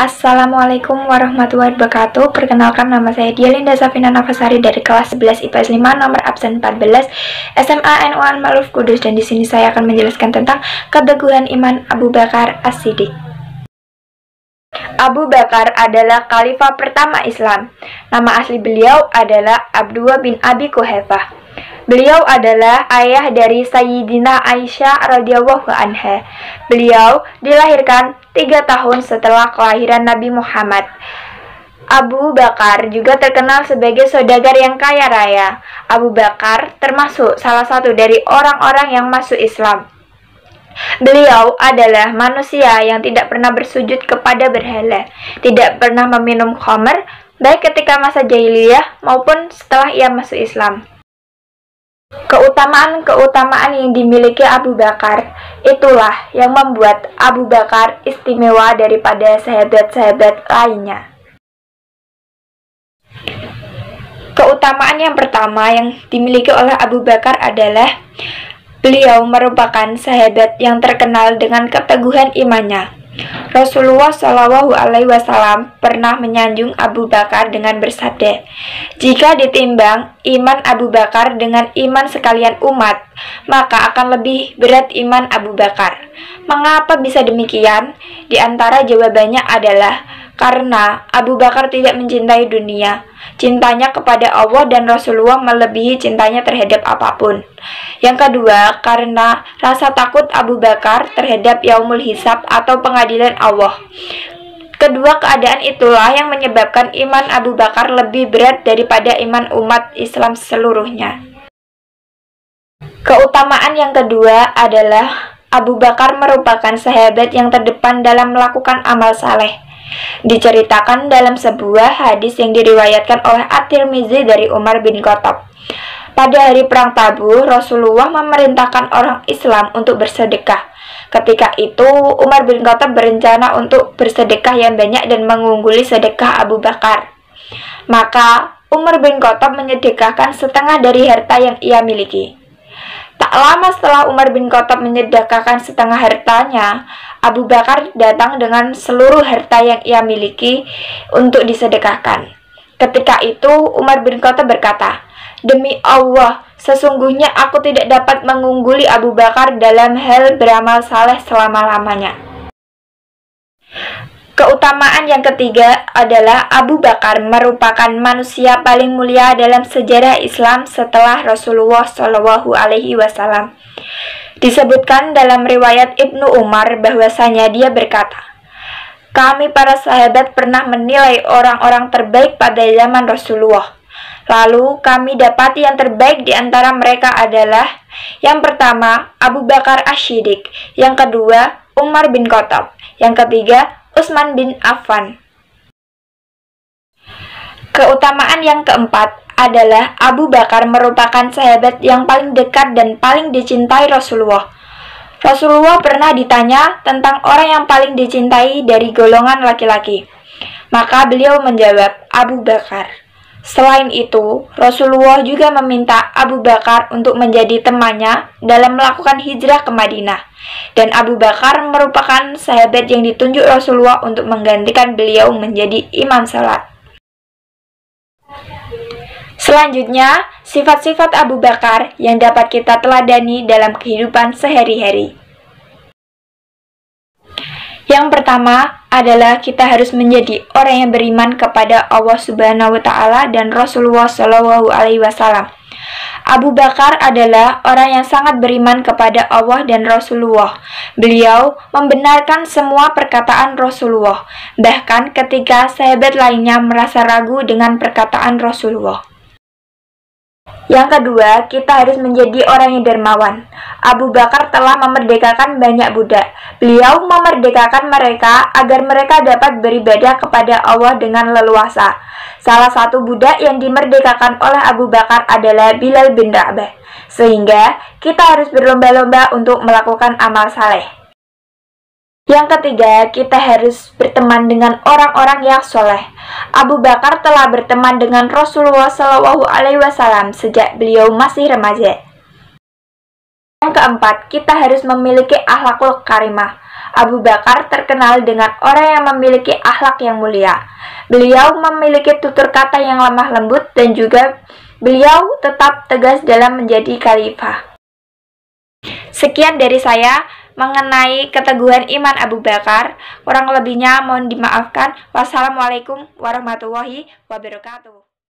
Assalamualaikum warahmatullahi wabarakatuh. Perkenalkan, nama saya Dialinda Safina Nafasari dari kelas 11 IPS 5 nomor absen 14 SMA NU Ma'ruf Kudus, dan di sini saya akan menjelaskan tentang keteguhan iman Abu Bakar As-Siddiq. Abu Bakar adalah khalifah pertama Islam. Nama asli beliau adalah Abdullah bin Abi Quhafah. Beliau adalah ayah dari Sayyidina Aisyah radhiyallahu anha. Beliau dilahirkan 3 tahun setelah kelahiran Nabi Muhammad. Abu Bakar juga terkenal sebagai saudagar yang kaya raya. Abu Bakar termasuk salah satu dari orang-orang yang masuk Islam. Beliau adalah manusia yang tidak pernah bersujud kepada berhala, tidak pernah meminum khamr, baik ketika masa jahiliyah maupun setelah ia masuk Islam. Keutamaan yang dimiliki Abu Bakar itulah yang membuat Abu Bakar istimewa daripada sahabat-sahabat lainnya. Keutamaan yang pertama yang dimiliki oleh Abu Bakar adalah beliau merupakan sahabat yang terkenal dengan keteguhan imannya. Rasulullah Shallallahu Alaihi Wasallam pernah menyanjung Abu Bakar dengan bersabda, "Jika ditimbang iman Abu Bakar dengan iman sekalian umat, maka akan lebih berat iman Abu Bakar." Mengapa bisa demikian? Di antara jawabannya adalah karena Abu Bakar tidak mencintai dunia. Cintanya kepada Allah dan Rasulullah melebihi cintanya terhadap apapun. Yang kedua, karena rasa takut Abu Bakar terhadap yaumul hisab atau pengadilan Allah. Kedua keadaan itulah yang menyebabkan iman Abu Bakar lebih berat daripada iman umat Islam seluruhnya. Keutamaan yang kedua adalah Abu Bakar merupakan sahabat yang terdepan dalam melakukan amal saleh. Diceritakan dalam sebuah hadis yang diriwayatkan oleh At-Tirmizi dari Umar bin Khattab. Pada hari perang Tabuk, Rasulullah memerintahkan orang Islam untuk bersedekah. Ketika itu, Umar bin Khattab berencana untuk bersedekah yang banyak dan mengungguli sedekah Abu Bakar. Maka, Umar bin Khattab menyedekahkan setengah dari harta yang ia miliki. Tak lama setelah Umar bin Khattab menyedekahkan setengah hartanya, Abu Bakar datang dengan seluruh harta yang ia miliki untuk disedekahkan. Ketika itu Umar bin Khattab berkata, "Demi Allah, sesungguhnya aku tidak dapat mengungguli Abu Bakar dalam hal beramal saleh selama-lamanya." Keutamaan yang ketiga adalah Abu Bakar merupakan manusia paling mulia dalam sejarah Islam setelah Rasulullah Shallallahu Alaihi Wasallam. Disebutkan dalam riwayat Ibnu Umar bahwasanya dia berkata, "Kami para sahabat pernah menilai orang-orang terbaik pada zaman Rasulullah. Lalu kami dapati yang terbaik di antara mereka adalah yang pertama Abu Bakar As-Siddiq, yang kedua Umar bin Khattab, yang ketiga Utsman bin Affan." Keutamaan yang keempat adalah Abu Bakar merupakan sahabat yang paling dekat dan paling dicintai Rasulullah. Rasulullah pernah ditanya tentang orang yang paling dicintai dari golongan laki-laki. Maka beliau menjawab, Abu Bakar. Selain itu, Rasulullah juga meminta Abu Bakar untuk menjadi temannya dalam melakukan hijrah ke Madinah. Dan Abu Bakar merupakan sahabat yang ditunjuk Rasulullah untuk menggantikan beliau menjadi imam salat. Selanjutnya, sifat-sifat Abu Bakar yang dapat kita teladani dalam kehidupan sehari-hari. Yang pertama adalah kita harus menjadi orang yang beriman kepada Allah Subhanahu wa Ta'ala dan Rasulullah Shallallahu Alaihi Wasallam. Abu Bakar adalah orang yang sangat beriman kepada Allah dan Rasulullah. Beliau membenarkan semua perkataan Rasulullah, bahkan ketika sahabat lainnya merasa ragu dengan perkataan Rasulullah. Yang kedua, kita harus menjadi orang yang dermawan. Abu Bakar telah memerdekakan banyak budak. Beliau memerdekakan mereka agar mereka dapat beribadah kepada Allah dengan leluasa. Salah satu budak yang dimerdekakan oleh Abu Bakar adalah Bilal bin Rabah. Sehingga kita harus berlomba-lomba untuk melakukan amal saleh. Yang ketiga, kita harus berteman dengan orang-orang yang soleh. Abu Bakar telah berteman dengan Rasulullah Shallallahu Alaihi Wasallam sejak beliau masih remaja. Yang keempat, kita harus memiliki akhlakul karimah. Abu Bakar terkenal dengan orang yang memiliki akhlak yang mulia. Beliau memiliki tutur kata yang lemah lembut dan juga beliau tetap tegas dalam menjadi khalifah. Sekian dari saya mengenai keteguhan iman Abu Bakar. Kurang lebihnya mohon dimaafkan. Wassalamualaikum warahmatullahi wabarakatuh.